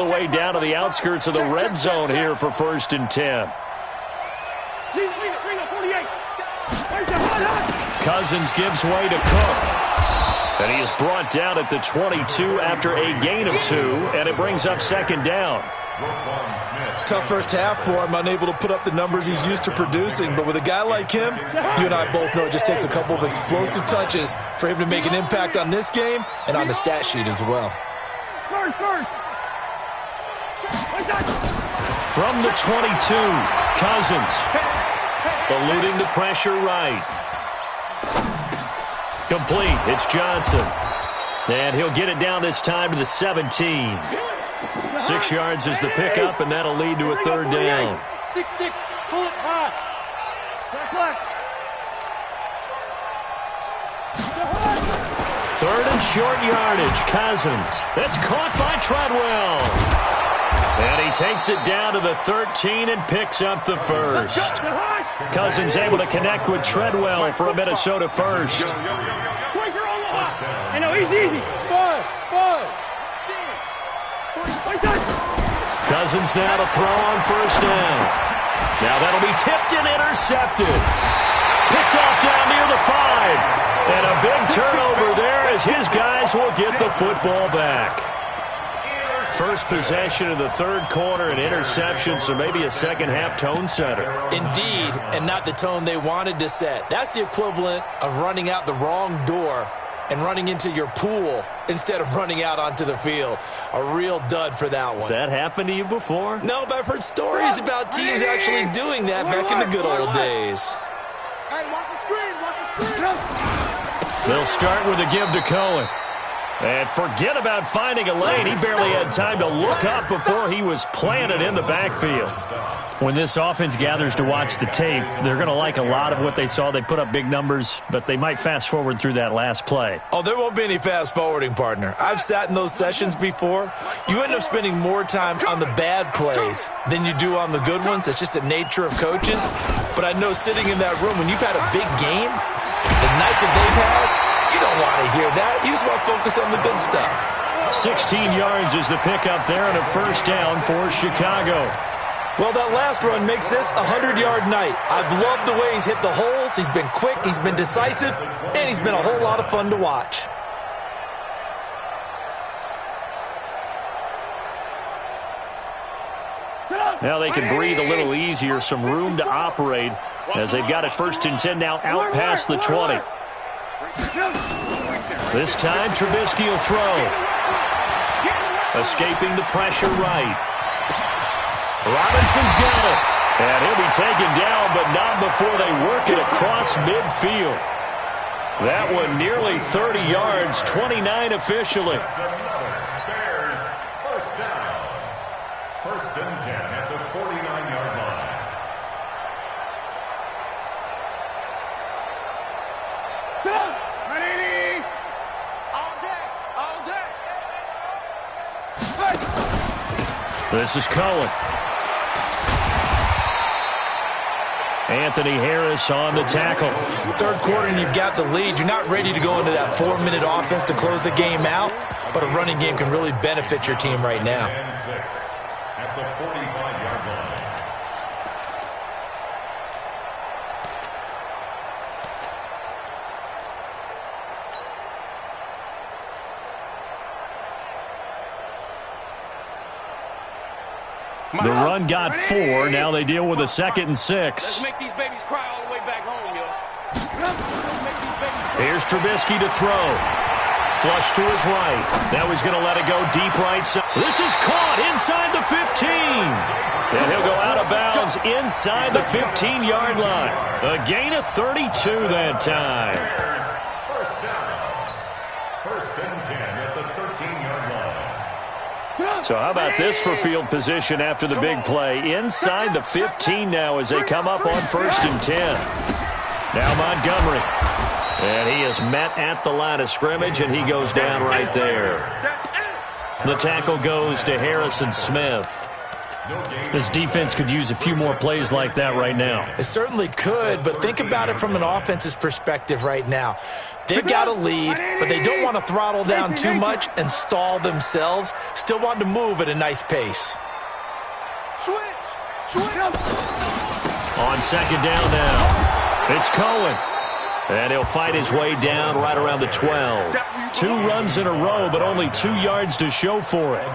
The way down to the outskirts of the red zone here for 1st and 10. Cousins gives way to Cook. And he is brought down at the 22 after a gain of 2, and it brings up 2nd down. Tough first half for him, unable to put up the numbers he's used to producing. But with a guy like him, you and I both know it just takes a couple of explosive touches for him to make an impact on this game and on the stat sheet as well. From the 22, Cousins eluding the pressure right. Complete. It's Johnson. And he'll get it down this time to the 17. 6 yards is the pickup, and that'll lead to a 3rd down. 6-6. Pull it high. Third and short yardage. Cousins. That's caught by Treadwell. And he takes it down to the 13 and picks up the 1st. Cousins able to connect with Treadwell for a Minnesota 1st. I know, easy. 5. Cousins now to throw on 1st down. Now that'll be tipped and intercepted. Picked off down near the 5. And a big turnover there as his guys will get the football back. First possession of the 3rd quarter, an interception, so maybe a second-half tone setter. Indeed, and not the tone they wanted to set. That's the equivalent of running out the wrong door and running into your pool instead of running out onto the field. A real dud for that one. Has that happened to you before? No, but I've heard stories about teams actually doing that back in the good old days. Hey, watch the screen. They'll start with a give to Cohen. And forget about finding a lane. He barely had time to look up before he was planted in the backfield. When this offense gathers to watch the tape, they're going to like a lot of what they saw. They put up big numbers, but they might fast forward through that last play. Oh, there won't be any fast forwarding, partner. I've sat in those sessions before. You end up spending more time on the bad plays than you do on the good ones. It's just the nature of coaches. But I know sitting in that room, when you've had a big game, the night that they've had, you don't want to hear that. You just want to focus on the good stuff. 16 yards is the pickup there and a 1st down for Chicago. Well, that last run makes this a 100-yard night. I've loved the way he's hit the holes. He's been quick, he's been decisive, and he's been a whole lot of fun to watch. Now they can breathe a little easier, some room to operate as they've got it 1st and 10 now out past the 20. This time Trubisky will throw. Escaping the pressure right. Robinson's got it. And he'll be taken down, but not before they work it across midfield. That one nearly 30 yards, 29 officially. Bears, 1st down. 1st and 10 at the 49-yard line. This is Cohen. Anthony Harris on the tackle. 3rd quarter and you've got the lead. You're not ready to go into that 4-minute offense to close the game out, but a running game can really benefit your team right now. At the 45-yard line. The run got 4. Now they deal with a 2nd and 6. Let's make these babies cry all the way back home, yo. Here's Trubisky to throw. Flush to his right. Now he's going to let it go deep right side. This is caught inside the 15. And he'll go out of bounds inside the 15-yard line. A gain of 32 that time. 1st down. 1st and 10 at the 13-yard line. So how about this for field position after the big play? Inside the 15 now as they come up on 1st and 10. Now Montgomery. And he is met at the line of scrimmage, and he goes down right there. The tackle goes to Harrison Smith. This defense could use a few more plays like that right now. It certainly could, but think about it from an offense's perspective right now. They've got a lead, but they don't want to throttle down too much and stall themselves. Still want to move at a nice pace. Switch. On second down now, it's Cohen. And he'll fight his way down right around the 12. 2 runs in a row, but only 2 yards to show for it.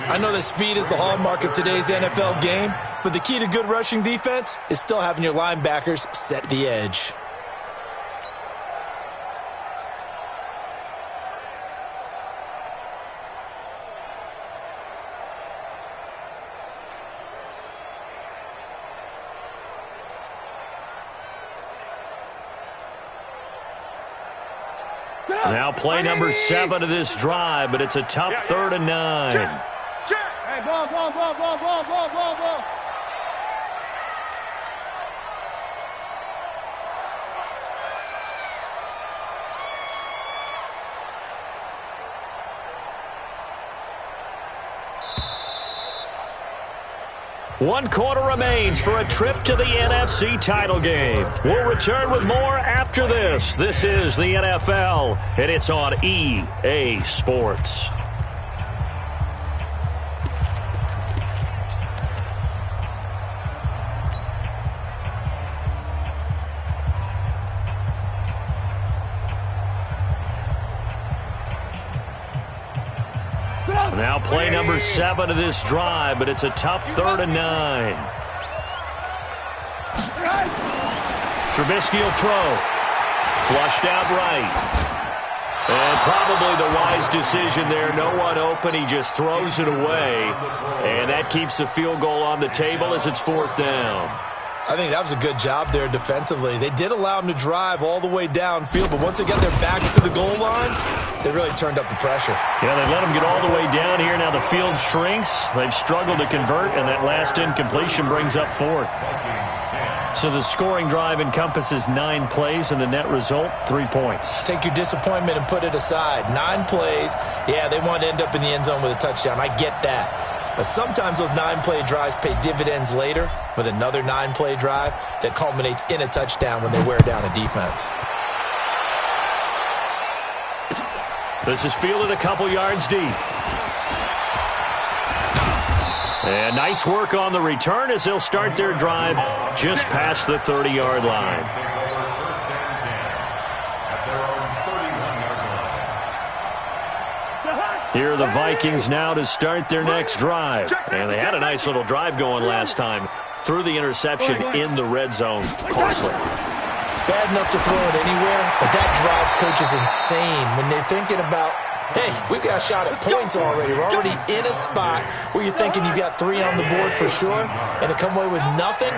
I know that speed is the hallmark of today's NFL game, but the key to good rushing defense is still having your linebackers set the edge. Now play number 7 of this drive, but it's a tough 3rd and 9. Hey, ball. One quarter remains for a trip to the NFC title game. We'll return with more after this. This is the NFL, and it's on EA Sports. Now play number 7 of this drive, but it's a tough 3rd and 9. Trubisky will throw. Flushed out right. And probably the wise decision there. No one open. He just throws it away. And that keeps the field goal on the table as it's 4th down. I think that was a good job there defensively. They did allow them to drive all the way downfield, but once they got their backs to the goal line, they really turned up the pressure. Yeah, they let them get all the way down here. Now the field shrinks. They've struggled to convert, and that last incompletion brings up 4th. So the scoring drive encompasses 9 plays, and the net result, 3 points. Take your disappointment and put it aside. 9 plays. Yeah, they want to end up in the end zone with a touchdown. I get that. But sometimes those 9-play drives pay dividends later with another 9-play drive that culminates in a touchdown when they wear down a defense. This is fielded a couple yards deep. And nice work on the return as they'll start their drive just past the 30-yard line. Here are the Vikings now to start their next drive. And they had a nice little drive going last time. Threw the interception in the red zone. Costly. Bad enough to throw it anywhere, but that drives coaches insane when they're thinking about, hey, we've got a shot at points already. We're already in a spot where you're thinking you've got 3 on the board for sure, and to come away with nothing,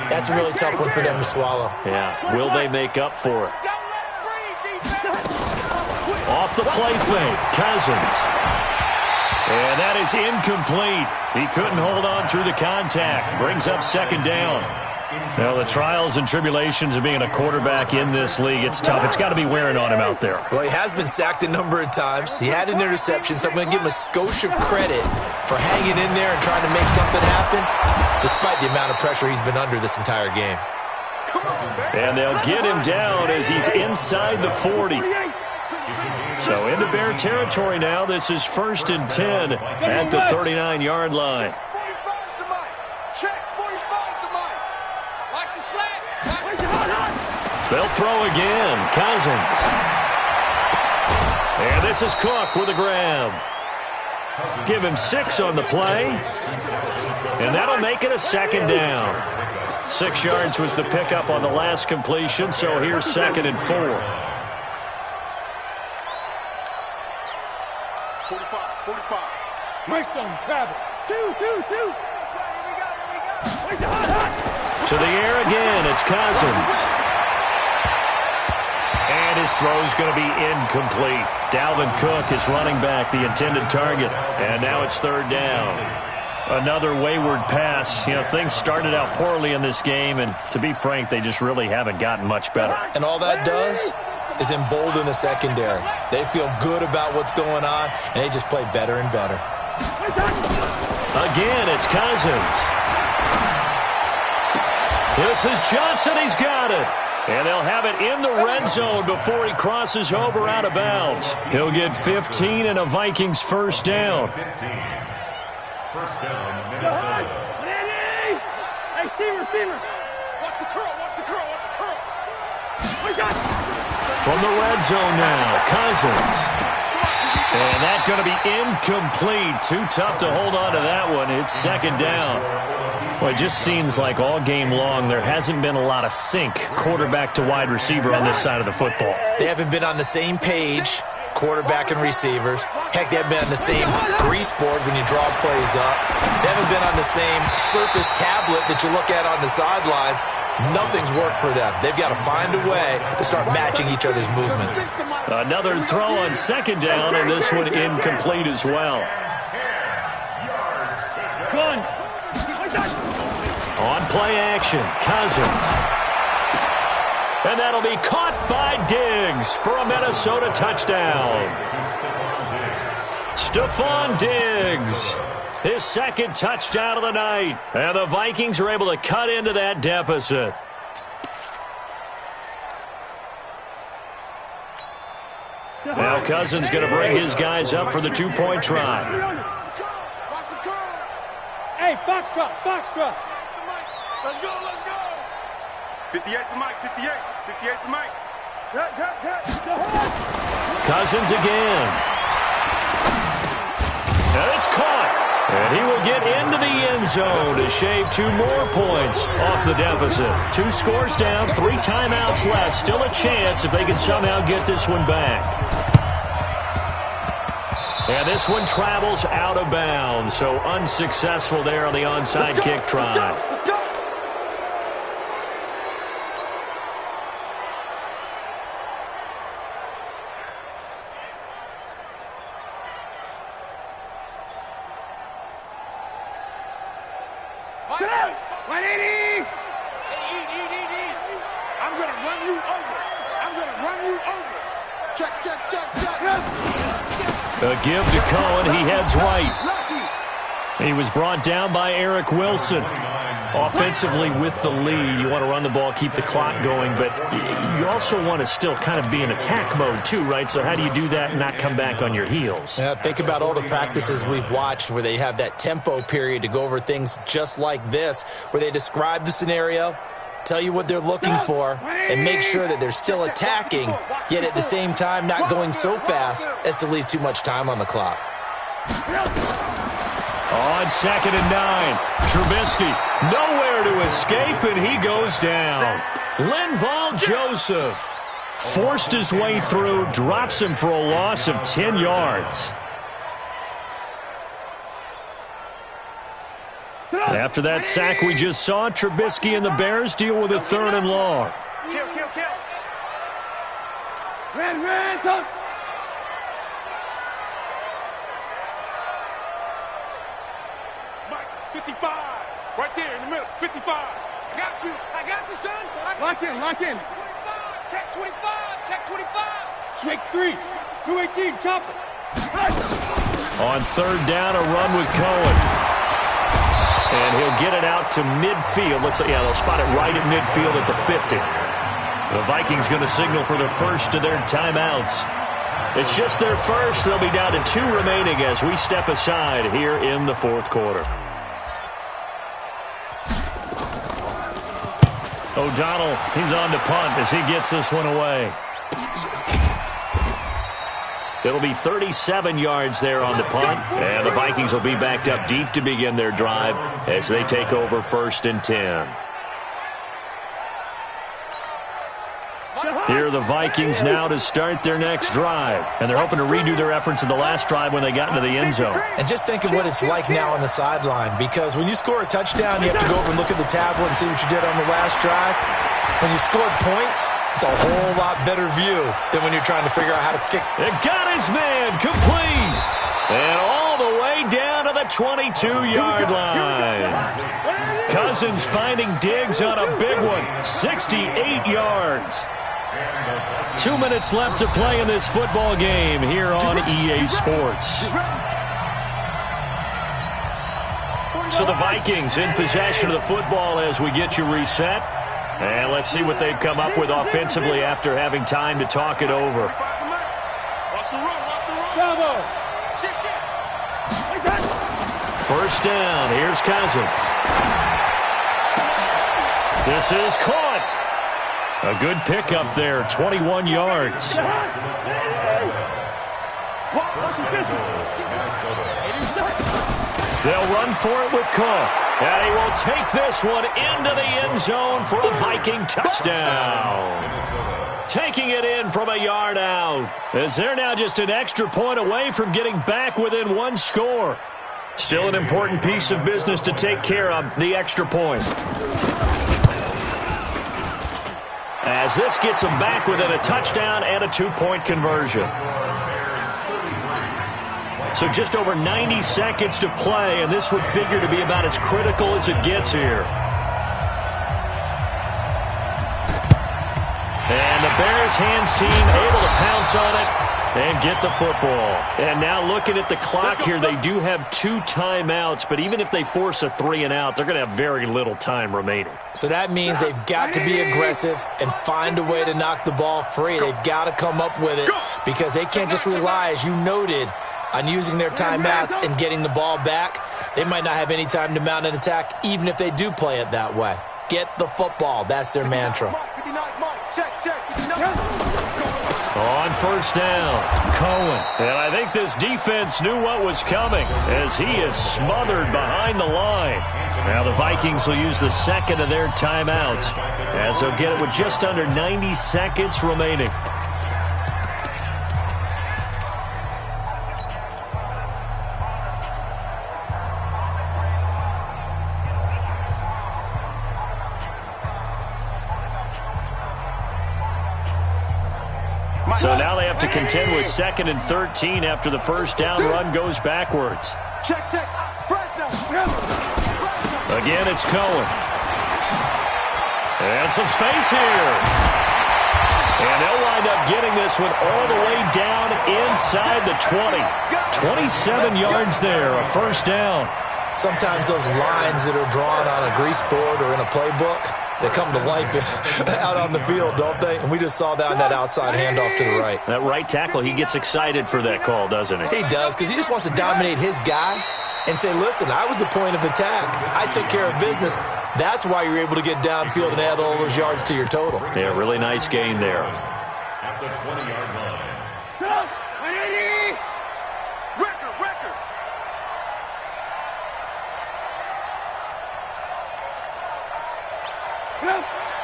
that's a really tough one for them to swallow. Yeah, will they make up for it? Off the play fake, Cousins. And that is incomplete. He couldn't hold on through the contact. Brings up 2nd down. Now, the trials and tribulations of being a quarterback in this league, it's tough. It's got to be wearing on him out there. Well, he has been sacked a number of times. He had an interception, so I'm going to give him a skosh of credit for hanging in there and trying to make something happen, despite the amount of pressure he's been under this entire game. And they'll get him down as he's inside the 40. So into Bear territory now. This is 1st and 10 at the 39-yard line. They'll throw again. Cousins. And this is Cook with a grab. Give him 6 on the play. And that'll make it a 2nd down. 6 yards was the pickup on the last completion, so here's 2nd and 4. 45. Nice on travel. 2. To the air again, it's Cousins. And his throw's going to be incomplete. Dalvin Cook is running back, the intended target. And now it's 3rd down. Another wayward pass. You know, things started out poorly in this game, and to be frank, they just really haven't gotten much better. And all that does is embolden the secondary. They feel good about what's going on, and they just play better and better. Again, it's Cousins. This is Johnson. He's got it. And they'll have it in the red zone before he crosses over out of bounds. He'll get 15 and a Vikings first down. 15. First down, Minnesota. Hey, receiver. Watch the curl. From the red zone now, Cousins. And that's going to be incomplete. Too tough to hold on to that one. It's second down. Well, it just seems like all game long there hasn't been a lot of sync quarterback to wide receiver on this side of the football. They haven't been on the same page, quarterback and receivers. Heck, they haven't been on the same grease board when you draw plays up. They haven't been on the same surface tablet that you look at on the sidelines. Nothing's worked for them. They've got to find a way to start matching each other's movements. Another throw on second down, and this one incomplete as well. On play action, Cousins. And that'll be caught by Diggs for a Minnesota touchdown. Stephon Diggs, his second touchdown of the night. And the Vikings are able to cut into that deficit. Now Cousins going to bring his guys up for the two-point try. Hey, Foxtrot. Let's go. 58 to Mike, 58 to Mike. Cousins again. And it's caught. And he will get into the end zone to shave 2 more points off the deficit. 2 scores down, 3 timeouts left. Still a chance if they can somehow get this one back. And this one travels out of bounds, so unsuccessful there on the onside kick try. A give to Cohen. He heads right. He was brought down by Eric Wilson. Offensively with the lead, you want to run the ball, keep the clock going, but you also want to still kind of be in attack mode too, right? So how do you do that and not come back on your heels? Yeah, think about all the practices we've watched where they have that tempo period to go over things just like this, where they describe the scenario, tell you what they're looking for, and make sure that they're still attacking, yet at the same time not going so fast as to leave too much time on the clock. On 2nd and 9, Trubisky nowhere to escape, and he goes down. Linval Joseph forced his way through, drops him for a loss of 10 yards. After that sack we just saw, Trubisky and the Bears deal with a 3rd and long. Kill. Ran, come. Mike, 55. Right there in the middle, 55. I got you, son. Lock in. 25, check 25. Swing 3, 218, chop it. On 3rd down, a run with Cohen. And he'll get it out to midfield. Looks like, yeah, they'll spot it right at midfield at the 50. The Vikings going to signal for the first of their timeouts. It's just their first. They'll be down to 2 remaining as we step aside here in the 4th quarter. O'Donnell, he's on to punt as he gets this one away. It'll be 37 yards there on the punt, and the Vikings will be backed up deep to begin their drive as they take over 1st and 10. Here are the Vikings now to start their next drive, and they're hoping to redo their efforts in the last drive when they got into the end zone. And just think of what it's like now on the sideline, because when you score a touchdown, you have to go over and look at the tablet and see what you did on the last drive. When you scored points, it's a whole lot better view than when you're trying to figure out how to kick. It got his man complete. And all the way down to the 22-yard line. Cousins finding Diggs on a big one. 68 yards. 2 minutes left to play in this football game here on EA Sports. So the Vikings in possession of the football as we get you reset. And let's see what they've come up with offensively after having time to talk it over. First down. Here's Cousins. This is caught. A good pickup there, 21 yards. They'll run for it with Cook. And he will take this one into the end zone for a Viking touchdown. Taking it in from a yard out. As they're now just an extra point away from getting back within one score. Still an important piece of business to take care of, the extra point. As this gets them back within a touchdown and a two-point conversion. So just over 90 seconds to play, and this would figure to be about as critical as it gets here. And the Bears hands team able to pounce on it and get the football. And now looking at the clock here, they do have 2 timeouts, but even if they force a 3-and-out, they're going to have very little time remaining. So that means they've got to be aggressive and find a way to knock the ball free. They've got to come up with it because they can't just rely, as you noted, on using their timeouts and getting the ball back. They might not have any time to mount an attack, even if they do play it that way. Get the football. That's their mantra. On first down, Cohen. And I think this defense knew what was coming as he is smothered behind the line. Now the Vikings will use the second of their timeouts as they'll get it with just under 90 seconds remaining. So now they have to contend with 2nd and 13 after the first down run goes backwards. Check. Again, it's Cohen. And some space here. And they'll wind up getting this one all the way down inside the 20. 27 yards there, a first down. Sometimes those lines that are drawn on a grease board or in a playbook, they come to life out on the field, don't they? And we just saw that on that outside handoff to the right. That right tackle, he gets excited for that call, doesn't he? He does, because he just wants to dominate his guy and say, listen, I was the point of attack. I took care of business. That's why you're able to get downfield and add all those yards to your total. Yeah, really nice gain there. At the 20-yard line.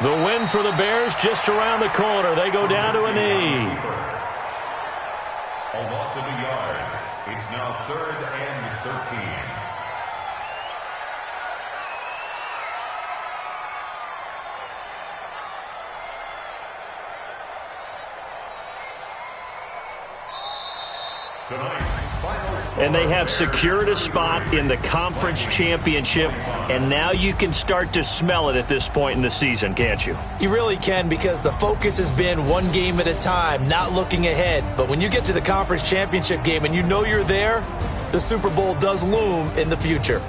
The win for the Bears just around the corner. They go down to a knee. A loss of a yard. It's now 3rd and 13. And they have secured a spot in the conference championship, and now you can start to smell it at this point in the season, can't you? You really can, because the focus has been one game at a time, not looking ahead. But when you get to the conference championship game and you know you're there, the Super Bowl does loom in the future.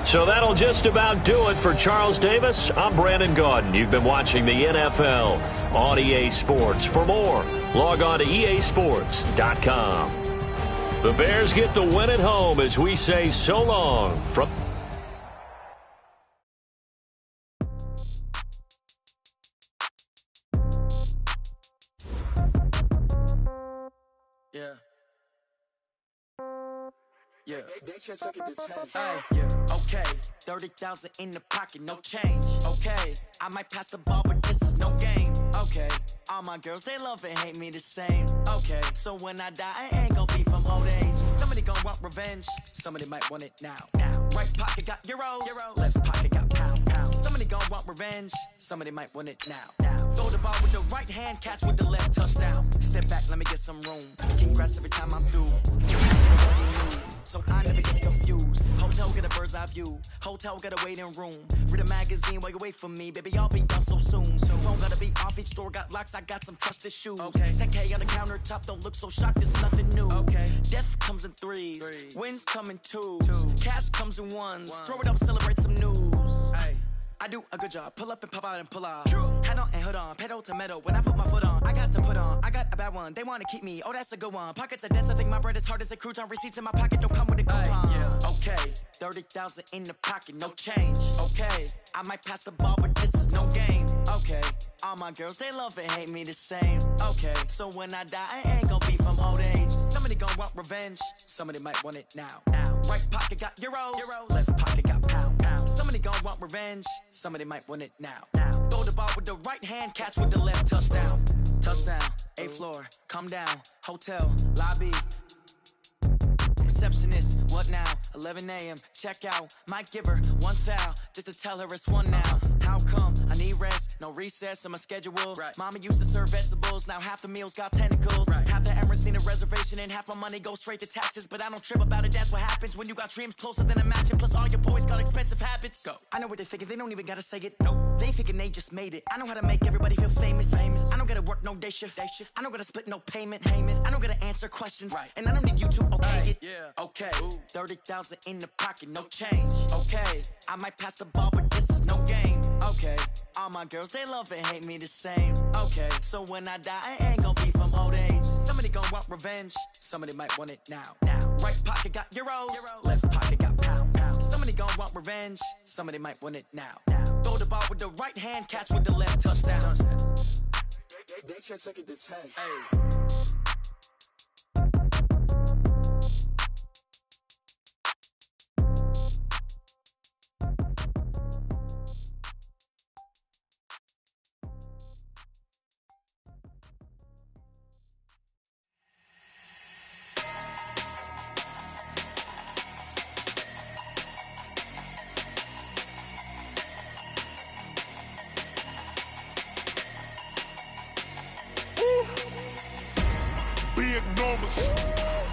So that'll just about do it for Charles Davis. I'm Brandon Gaudin. You've been watching the NFL on EA Sports. For more, log on to easports.com. The Bears get the win at home as we say so long from... Yeah. Yeah. Okay. 30,000 in the pocket, no change. Okay. I might pass the ball, but this is no game. Okay. All my girls, they love and hate me the same. Okay. So when I die, I ain't gonna be from old age. Somebody gonna want revenge. Somebody might want it now. Right pocket got euros. Left pocket got pound. Somebody gonna want revenge. Somebody might want it now. Throw the ball with the right hand, catch with the left, touchdown. Step back, let me get some room. Congrats every time I'm through. So I never get confused. Hotel get a bird's eye view. Hotel got a waiting room. Read a magazine while you wait for me, baby. I'll be done so soon. Phone gotta be off, each store got locks. I got some trusted shoes. Okay. 10K on the countertop, don't look so shocked. It's nothing new. Okay. Death comes in threes. Wins come in twos. Cash comes in ones. Throw it up, celebrate some news. Hey. I do a good job, pull up and pop out and pull off. Hat on and hood on, pedal to metal. When I put my foot on, I got to put on. I got a bad one, they wanna keep me. Oh, that's a good one. Pockets are dense, I think my bread is hard as a crouton. Receipts in my pocket don't come with a coupon. Yeah. Okay, 30,000 in the pocket, no change. Okay, I might pass the ball, but this is no game. Okay, all my girls, they love and hate me the same. Okay, so when I die, I ain't gon' be from old age. Somebody gon' want revenge, somebody might want it now. Right pocket got euros, left pocket got pounds. Somebody gon' want revenge, somebody might want it now. Throw the ball with the right hand, catch with the left, touchdown. Touchdown, 8th floor, come down, hotel, lobby. Receptionist, what now? 11 a.m., check out. Might give her one foul, just to tell her it's one now. How come? I need rest, no recess in my schedule. Right. Mama used to serve vegetables, now half the meals got tentacles. Right. Half the Emirates need a reservation and half my money goes straight to taxes. But I don't trip about it, that's what happens when you got dreams closer than a matching. Plus all your boys got expensive habits. Go. I know what they're thinking, they don't even gotta say it. Nope. They thinking they just made it. I know how to make everybody feel famous. I don't gotta work no day shift. I don't gotta split no payment. I don't gotta answer questions. Right. And I don't need you to okay it. Yeah. Okay, 30,000 in the pocket, no change. Okay, I might pass the ball, but this is no game. Okay, all my girls, they love and hate me the same. Okay, so when I die, I ain't gon' be from old age. Somebody gon' want revenge, somebody might want it now. Right pocket got euros, left pocket got pounds. Somebody gon' want revenge, somebody might want it now. Throw the ball with the right hand, catch with the left, touchdown. They can't take it to 10. Hey.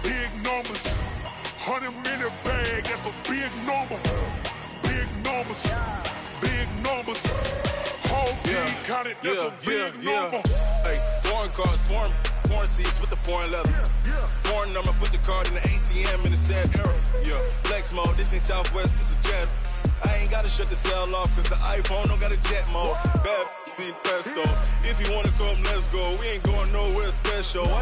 Big numbers, 100 minute bag, that's a big number. Big numbers, whole team counted, that's a big number. Hey, foreign cars, foreign seats with the foreign leather. Foreign number, put the card in the ATM in the sad era. Yeah, flex mode, this ain't Southwest, this a jet. I ain't gotta shut the cell off, cause the iPhone don't got a jet mode. Bad pesto, if you wanna come, let's go. We ain't going nowhere special. I